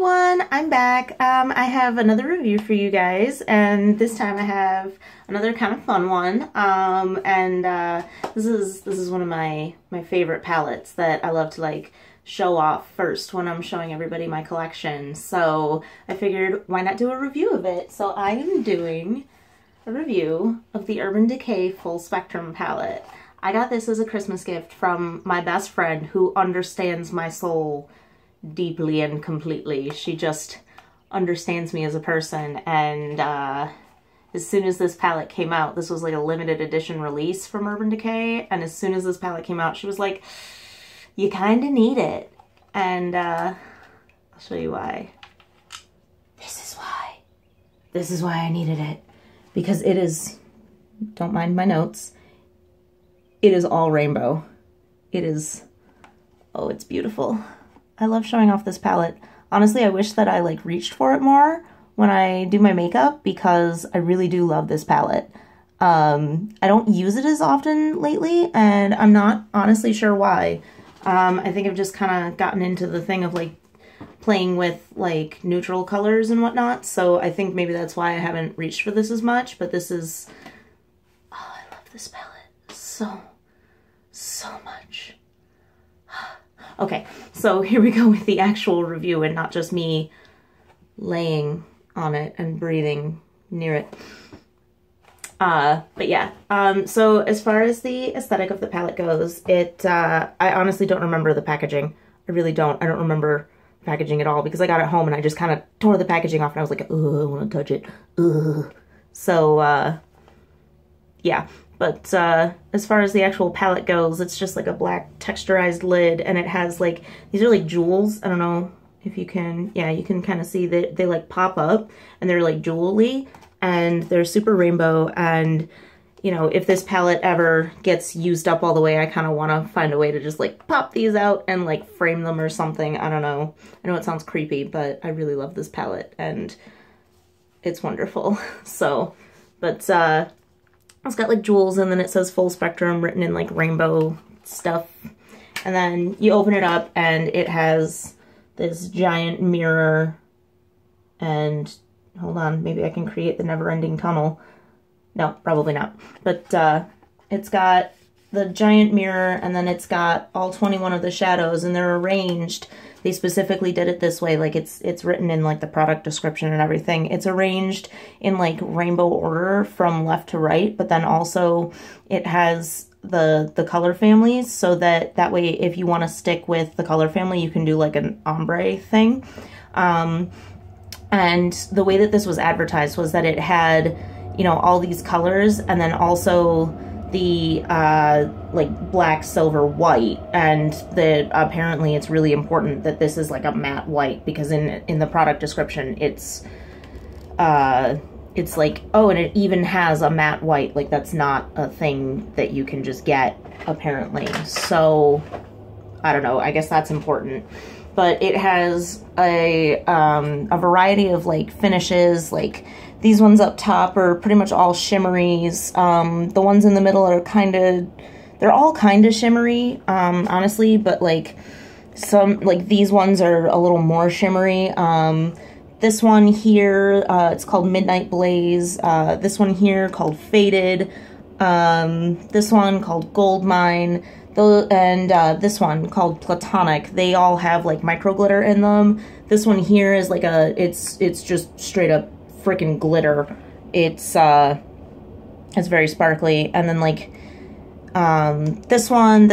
everyone, I'm back. I have another review for you guys, and this time I have another kind of fun one. This is one of my favorite palettes that I love to like show off first when I'm showing everybody my collection. So I figured, why not do a review of it? So I am doing a review of the Urban Decay Full Spectrum palette. I got this as a Christmas gift from my best friend who understands my soul deeply and completely. She just understands me as a person, and as soon as this palette came out, this was like a limited edition release from Urban Decay, and as soon as this palette came out, she was like, you kind of need it. And I'll show you why. This is why. This is why I needed it. Because it is, don't mind my notes, it is all rainbow. It is, oh, it's beautiful. I love showing off this palette. Honestly, I wish that I like reached for it more when I do my makeup, because I really do love this palette. I don't use it as often lately, and I'm not honestly sure why. I think I've just kind of gotten into the thing of like playing with like neutral colors and whatnot, so I think maybe that's why I haven't reached for this as much, but this is, oh, I love this palette so much. Okay, so here we go with the actual review and not just me laying on it and breathing near it. But yeah, so as far as the aesthetic of the palette goes, I honestly don't remember the packaging. I really don't. I don't remember packaging at all, because I got it home and I just kind of tore the packaging off and I was like, ugh, I want to touch it. Ugh. So, yeah. But as far as the actual palette goes, it's just like a black texturized lid, and it has like, these are like jewels. I don't know if you can, yeah, you can kind of see that they like pop up and they're like jewelry, and they're super rainbow. And, you know, if this palette ever gets used up all the way, I kind of want to find a way to just like pop these out and like frame them or something. I don't know. I know it sounds creepy, but I really love this palette and it's wonderful. So, but, it's got like jewels, and then it says Full Spectrum written in like rainbow stuff. And then you open it up and it has this giant mirror, and hold on, maybe I can create the never-ending tunnel. No, probably not. But it's got the giant mirror, and then it's got all 21 of the shadows, and they're arranged. They specifically did it this way, like it's written in like the product description and everything. It's arranged in like rainbow order from left to right, but then also it has the color families, so that way if you want to stick with the color family, you can do like an ombre thing. And the way that this was advertised was that it had, you know, all these colors, and then also the like black, silver, white, and that apparently it's really important that this is like a matte white, because in the product description it's like, oh, and it even has a matte white. Like, that's not a thing that you can just get, apparently. So I don't know, I guess that's important. But it has a variety of like finishes. Like, these ones up top are pretty much all shimmeries. The ones in the middle are they're all kind of shimmery, honestly, but like these ones are a little more shimmery. This one here, it's called Midnight Blaze. This one here called Faded. This one called Gold Mine. And this one called Platonic. They all have like micro glitter in them. This one here is like it's just straight up freaking glitter. It's very sparkly. And then like this one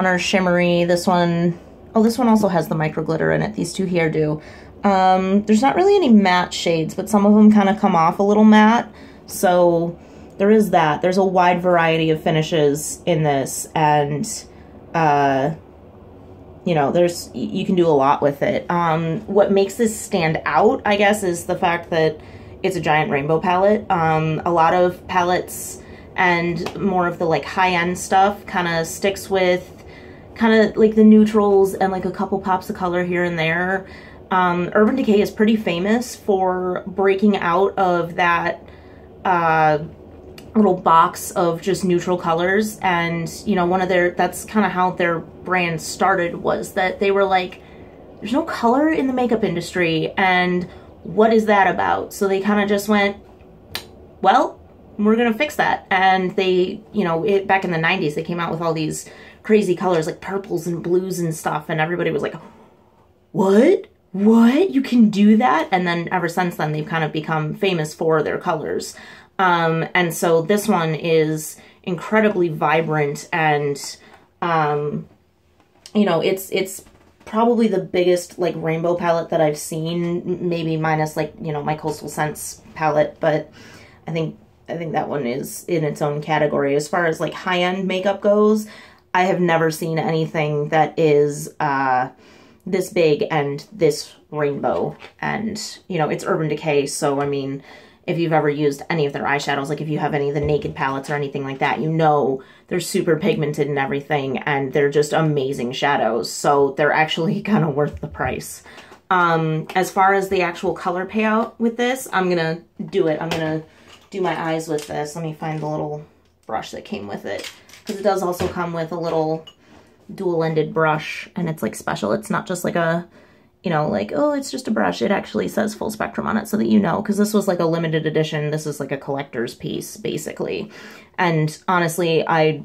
are shimmery. This one, oh, this one also has the micro glitter in it. These two here do. There's not really any matte shades, but some of them kind of come off a little matte. So there is that. There's a wide variety of finishes in this, and you know, you can do a lot with it. What makes this stand out, I guess, is the fact that it's a giant rainbow palette. A lot of palettes and more of the like high-end stuff kind of sticks with kind of like the neutrals and like a couple pops of color here and there. Urban Decay is pretty famous for breaking out of that little box of just neutral colors, and you know, that's kind of how their brand started, was that they were like, there's no color in the makeup industry, and what is that about? So they kind of just went, well, we're gonna fix that. And they, you know, back in the 90s, they came out with all these crazy colors like purples and blues and stuff, and everybody was like, what? What? You can do that? And then ever since then, they've kind of become famous for their colors. And so this one is incredibly vibrant, and, you know, it's probably the biggest, like, rainbow palette that I've seen, maybe minus, like, you know, my Coastal Scents palette, but I think that one is in its own category. As far as, like, high-end makeup goes, I have never seen anything that is, this big and this rainbow. And, you know, it's Urban Decay, so, I mean, if you've ever used any of their eyeshadows, like if you have any of the Naked palettes or anything like that, you know they're super pigmented and everything, and they're just amazing shadows, so they're actually kind of worth the price. As far as the actual color payout with this, I'm gonna do it. I'm gonna do my eyes with this. Let me find the little brush that came with it, because it does also come with a little dual-ended brush, and it's like special. It's not just like a, you know, like, oh, it's just a brush. It actually says full spectrum on it so that you know, because this was like a limited edition. This is like a collector's piece, basically. And honestly, I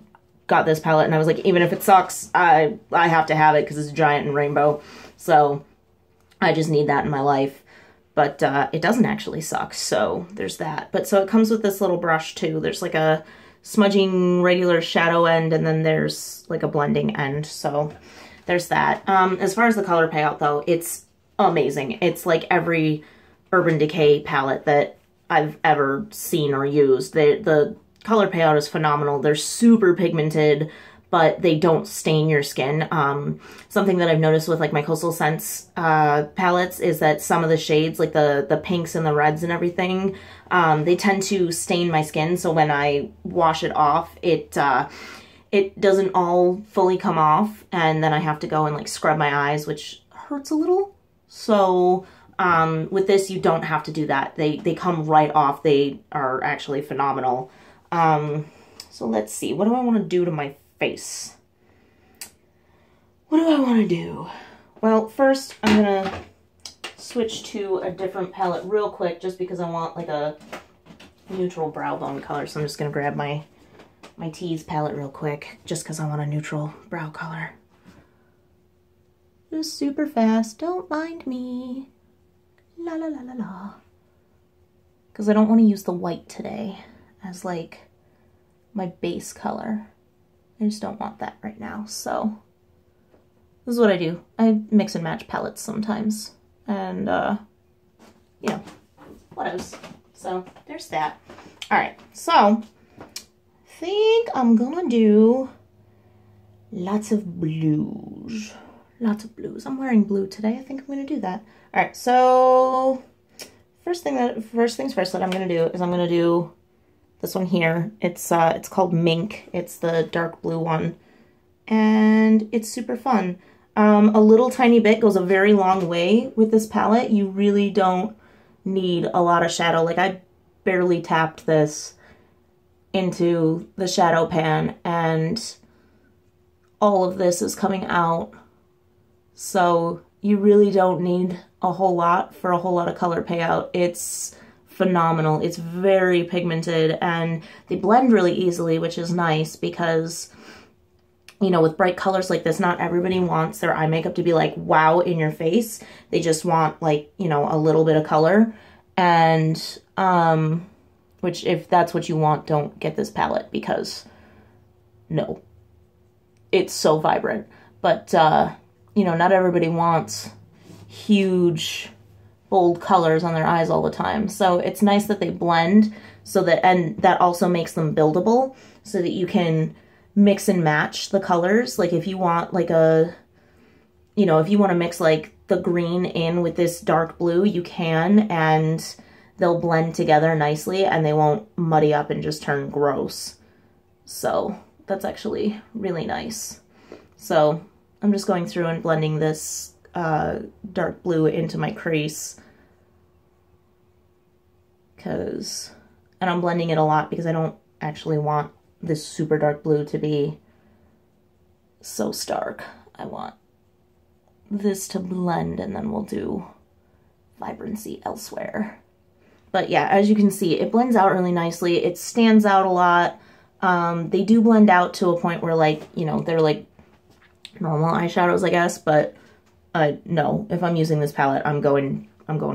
got this palette and I was like, even if it sucks, I have to have it because it's giant and rainbow. So I just need that in my life. But it doesn't actually suck, so there's that. But so it comes with this little brush too. There's like a smudging regular shadow end, and then there's like a blending end. So there's that. As far as the color payout though, it's amazing. It's like every Urban Decay palette that I've ever seen or used. The color payout is phenomenal. They're super pigmented, but they don't stain your skin. Something that I've noticed with like my Coastal Scents palettes is that some of the shades, like the pinks and the reds and everything, they tend to stain my skin. So when I wash it off, it doesn't all fully come off, and then I have to go and like scrub my eyes, which hurts a little. So with this, you don't have to do that. They come right off. They are actually phenomenal. So let's see. What do I want to do to my face? What do I want to do? Well, first I'm going to switch to a different palette real quick, just because I want like a neutral brow bone color. So I'm just going to grab my Tease palette real quick, just because I want a neutral brow color. Just super fast, don't mind me. La la la la la. Because I don't want to use the white today as like my base color. I just don't want that right now, so this is what I do. I mix and match palettes sometimes, and you know, what else? So there's that. All right, so think I'm gonna do lots of blues. Lots of blues. I'm wearing blue today. I think I'm gonna do that. All right, so first things first that I'm gonna do is I'm gonna do this one here. It's called Mink. It's the dark blue one, and it's super fun. A little tiny bit goes a very long way with this palette. You really don't need a lot of shadow. Like, I barely tapped this into the shadow pan, and all of this is coming out. So you really don't need a whole lot for a whole lot of color payout. It's phenomenal. It's very pigmented, and they blend really easily, which is nice because, you know, with bright colors like this, not everybody wants their eye makeup to be like wow in your face. They just want, like, you know, a little bit of color. And which, if that's what you want, don't get this palette, because no, it's so vibrant. But you know, not everybody wants huge bold colors on their eyes all the time. So it's nice that they blend, so that, and that also makes them buildable, so that you can mix and match the colors. Like, if you want like a, you know, if you want to mix like the green in with this dark blue, you can, and they'll blend together nicely and they won't muddy up and just turn gross. So that's actually really nice. So I'm just going through and blending this dark blue into my crease, and I'm blending it a lot because I don't actually want this super dark blue to be so stark. I want this to blend, and then we'll do vibrancy elsewhere. But yeah, as you can see, it blends out really nicely. It stands out a lot. They do blend out to a point where, like, you know, they're like normal eyeshadows, I guess, but no, if I'm using this palette, I'm going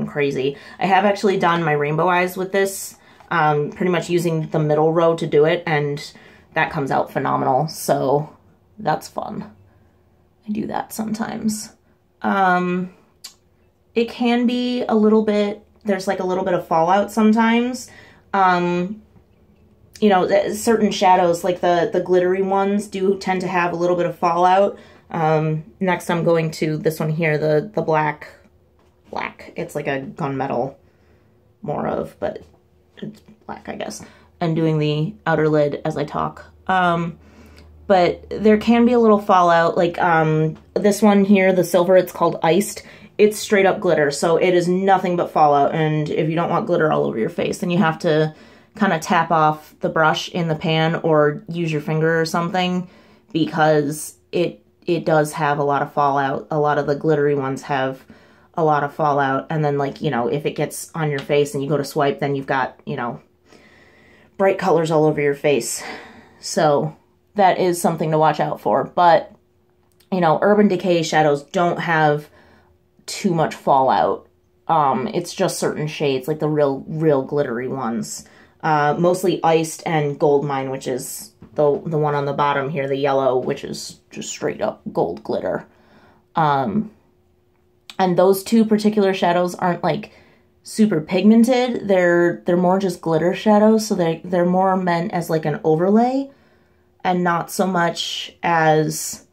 crazy. I have actually done my rainbow eyes with this, pretty much using the middle row to do it, and that comes out phenomenal, so that's fun. I do that sometimes. It can be a little bit, there's like a little bit of fallout sometimes. You know, certain shadows, like the glittery ones, do tend to have a little bit of fallout. Next I'm going to this one here, the black. It's like a gunmetal, more of, but it's black, I guess. And doing the outer lid as I talk. But there can be a little fallout, like this one here, the silver, it's called Iced. It's straight up glitter, so it is nothing but fallout, and if you don't want glitter all over your face, then you have to kind of tap off the brush in the pan or use your finger or something, because it does have a lot of fallout. A lot of the glittery ones have a lot of fallout, and then, like, you know, if it gets on your face and you go to swipe, then you've got, you know, bright colors all over your face. So that is something to watch out for. But, you know, Urban Decay shadows don't have too much fallout. It's just certain shades, like the real glittery ones. Mostly Iced and Gold Mine, which is the one on the bottom here, the yellow, which is just straight up gold glitter. And those two particular shadows aren't like super pigmented. They're more just glitter shadows, so they're more meant as like an overlay and not so much as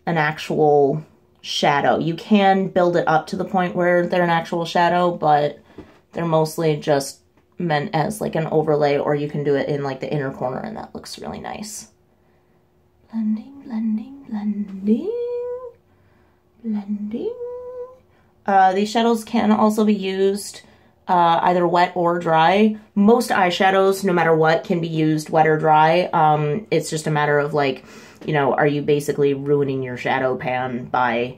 an actual shadow. You can build it up to the point where they're an actual shadow, but they're mostly just meant as like an overlay, or you can do it in like the inner corner, and that looks really nice. Blending, blending, blending, blending. These shadows can also be used either wet or dry. Most eyeshadows, no matter what, can be used wet or dry. It's just a matter of, like, you know, are you basically ruining your shadow pan by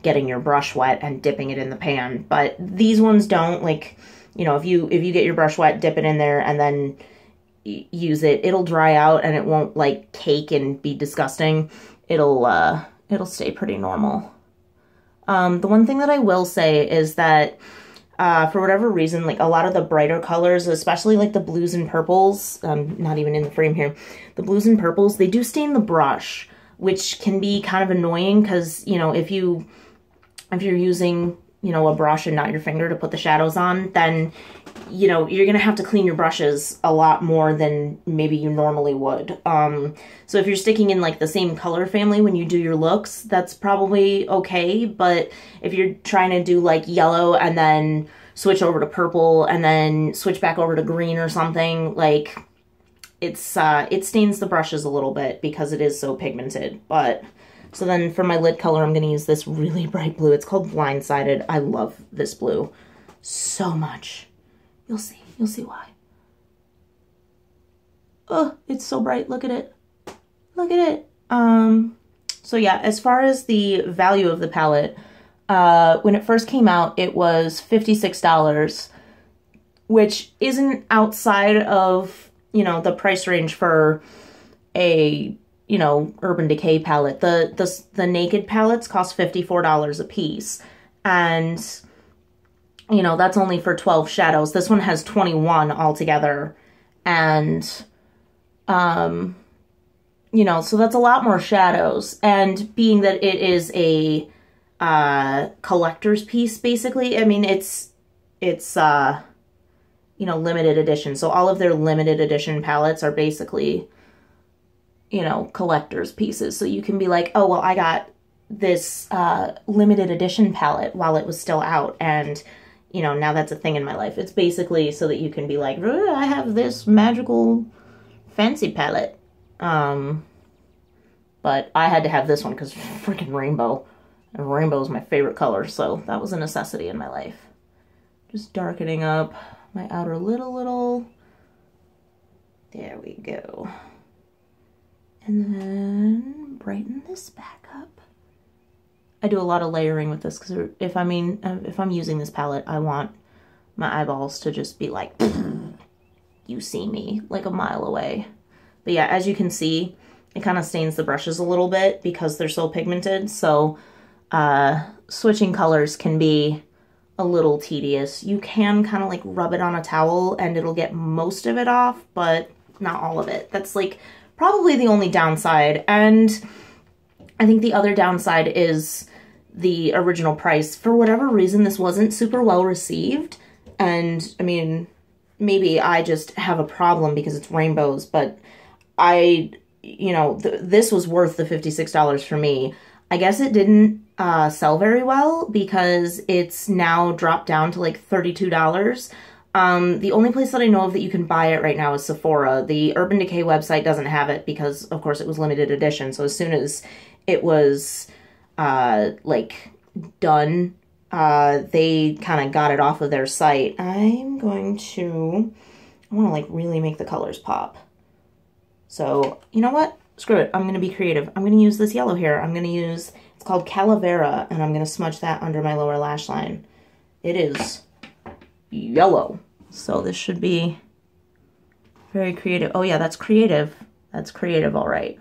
getting your brush wet and dipping it in the pan? But these ones don't. Like, you know, if you get your brush wet, dip it in there, and then use it, it'll dry out and it won't like cake and be disgusting. It'll stay pretty normal. The one thing that I will say is that for whatever reason, like a lot of the brighter colors, especially like the blues and purples, not even in the frame here, the blues and purples, they do stain the brush, which can be kind of annoying because, you know, if you're using, you know, a brush and not your finger to put the shadows on, then, you know, you're gonna have to clean your brushes a lot more than maybe you normally would. So if you're sticking in like the same color family when you do your looks, that's probably okay. But if you're trying to do like yellow and then switch over to purple and then switch back over to green or something, like it stains the brushes a little bit because it is so pigmented. But so then for my lid color, I'm gonna use this really bright blue. It's called Blindsided. I love this blue so much. You'll see why. Oh, it's so bright. Look at it. Look at it. So yeah, as far as the value of the palette, when it first came out, it was $56, which isn't outside of, you know, the price range for a, you know, Urban Decay palette. The naked palettes cost $54 a piece, and you know, that's only for 12 shadows. This one has 21 altogether, and you know, so that's a lot more shadows. And being that it is a collector's piece, basically, I mean, it's you know, limited edition. So all of their limited edition palettes are basically, you know, collector's pieces. So you can be like, oh, well, I got this limited edition palette while it was still out, and you know, now that's a thing in my life. It's basically so that you can be like, I have this magical fancy palette. But I had to have this one because freaking rainbow. And rainbow is my favorite color, so that was a necessity in my life. Just darkening up my outer lid a little. There we go. And then brighten this back up. I do a lot of layering with this because if I'm using this palette, I want my eyeballs to just be like, you see me like a mile away. But yeah, as you can see, it kind of stains the brushes a little bit because they're so pigmented. So switching colors can be a little tedious. You can kind of like rub it on a towel and it'll get most of it off, but not all of it. That's like probably the only downside. And I think the other downside is the original price. For whatever reason, this wasn't super well received. And I mean, maybe I just have a problem because it's rainbows, but you know, this was worth the $56 for me. I guess it didn't sell very well because it's now dropped down to like $32. The only place that I know of that you can buy it right now is Sephora. The Urban Decay website doesn't have it because, of course, it was limited edition. So as soon as it was, like, done, they kind of got it off of their site. I want to, like, really make the colors pop. So, you know what? Screw it. I'm going to be creative. I'm going to use this yellow here. I'm going to use, it's called Calavera, and I'm going to smudge that under my lower lash line. It is yellow. So this should be very creative. Oh yeah, that's creative. That's creative, all right.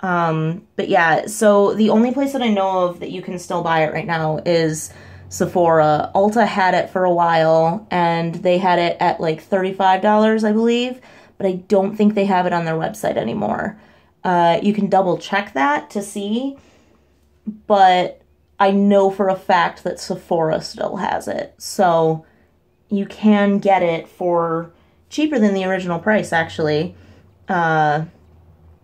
But yeah, so the only place that I know of that you can still buy it right now is Sephora. Ulta had it for a while, and they had it at like $35, I believe. But I don't think they have it on their website anymore. You can double check that to see, but I know for a fact that Sephora still has it. So you can get it for cheaper than the original price, actually,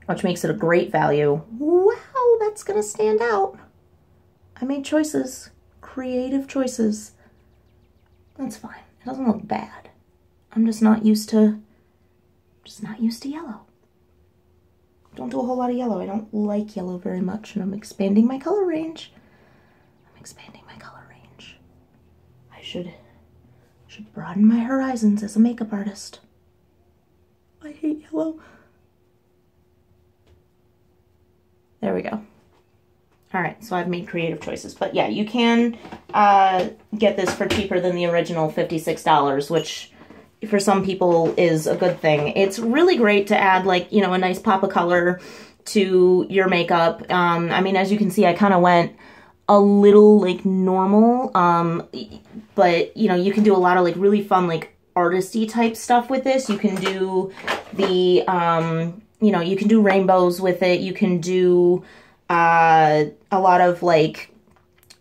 which makes it a great value. Wow, that's gonna stand out. I made choices, creative choices. That's fine. It doesn't look bad. I'm just not used to yellow. Don't do a whole lot of yellow. I don't like yellow very much, and I'm expanding my color range. I should broaden my horizons as a makeup artist. I hate yellow. There we go. All right, so I've made creative choices. But yeah, you can get this for cheaper than the original $56, which for some people is a good thing. It's really great to add, like, you know, a nice pop of color to your makeup. I mean, as you can see, I kind of went a little like normal, but you know, you can do a lot of like really fun, like artisty type stuff with this. You can do the, you know, you can do rainbows with it. You can do a lot of like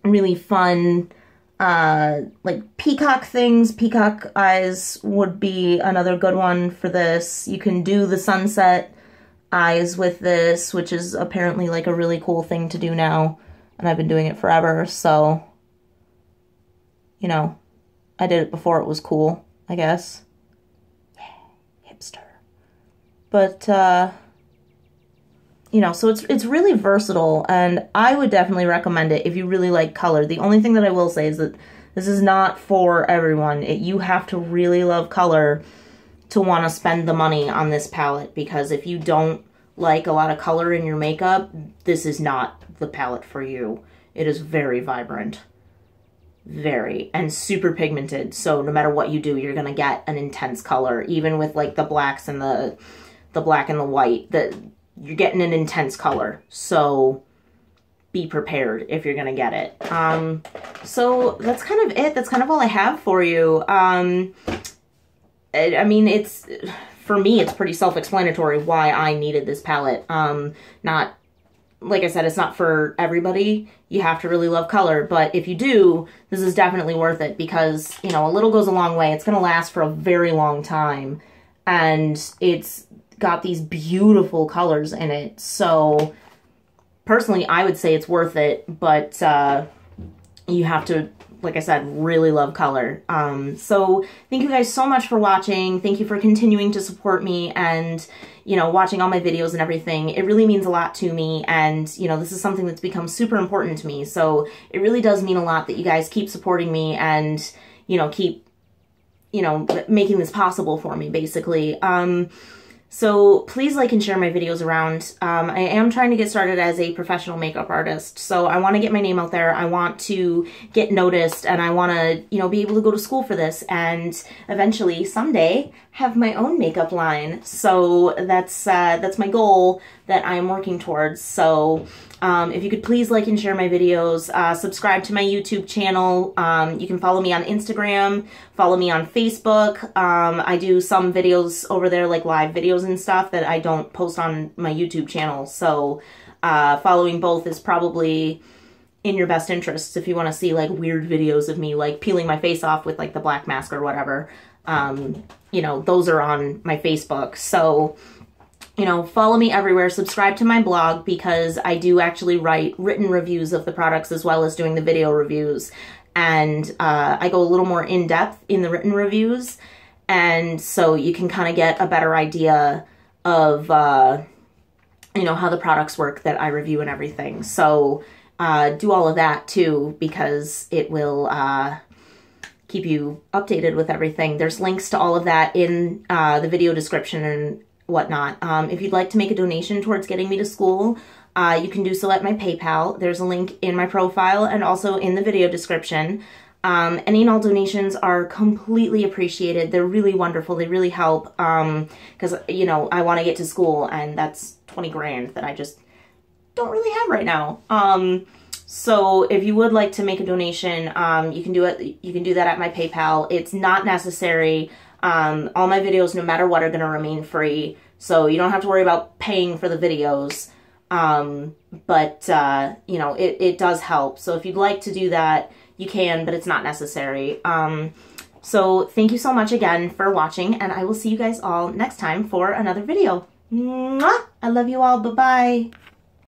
really fun, like peacock things. Peacock eyes would be another good one for this. You can do the sunset eyes with this, which is apparently like a really cool thing to do now. And I've been doing it forever, so, you know, I did it before it was cool, I guess. Yeah, hipster. But, you know, so it's really versatile, and I would definitely recommend it if you really like color. The only thing that I will say is that this is not for everyone. You have to really love color to want to spend the money on this palette, because if you don't like a lot of color in your makeup, this is not the palette for you. It is very vibrant, very, and super pigmented. So no matter what you do, you're gonna get an intense color, even with like the blacks and the black and the white. You're getting an intense color. So be prepared if you're gonna get it. So that's kind of it. That's kind of all I have for you. I mean, for me, it's pretty self-explanatory why I needed this palette. Not, like I said, it's not for everybody. You have to really love color, but if you do, this is definitely worth it, because, you know, a little goes a long way. It's going to last for a very long time, and it's got these beautiful colors in it. So personally, I would say it's worth it, but you have to, like I said, really love color. So thank you guys so much for watching. Thank you for continuing to support me and, you know, watching all my videos and everything. It really means a lot to me, and, you know, this is something that's become super important to me. So it really does mean a lot that you guys keep supporting me and, you know, keep, you know, making this possible for me, basically. So please like and share my videos around. I am trying to get started as a professional makeup artist. So I want to get my name out there. I want to get noticed, and I want to, you know, be able to go to school for this and eventually someday have my own makeup line. So that's my goal that I'm working towards. So if you could please like and share my videos, subscribe to my YouTube channel. You can follow me on Instagram, follow me on Facebook. I do some videos over there, like live videos and stuff that I don't post on my YouTube channel. So following both is probably in your best interests if you want to see like weird videos of me like peeling my face off with like the black mask or whatever. You know, those are on my Facebook. So, you know, follow me everywhere. Subscribe to my blog because I do actually write written reviews of the products as well as doing the video reviews. And I go a little more in depth in the written reviews. And so you can kind of get a better idea of, you know, how the products work that I review and everything. So do all of that too, because it will keep you updated with everything. There's links to all of that in the video description and whatnot. If you'd like to make a donation towards getting me to school, you can do so at my PayPal. There's a link in my profile and also in the video description. Any and all donations are completely appreciated. They're really wonderful. They really help because, you know, I want to get to school and that's 20 grand that I just don't really have right now. So if you would like to make a donation, you can do it. You can do that at my PayPal. It's not necessary. All my videos, no matter what, are going to remain free. So you don't have to worry about paying for the videos. But you know, it does help. So if you'd like to do that, you can, but it's not necessary. So thank you so much again for watching, and I will see you guys all next time for another video. Mwah! I love you all. Bye-bye.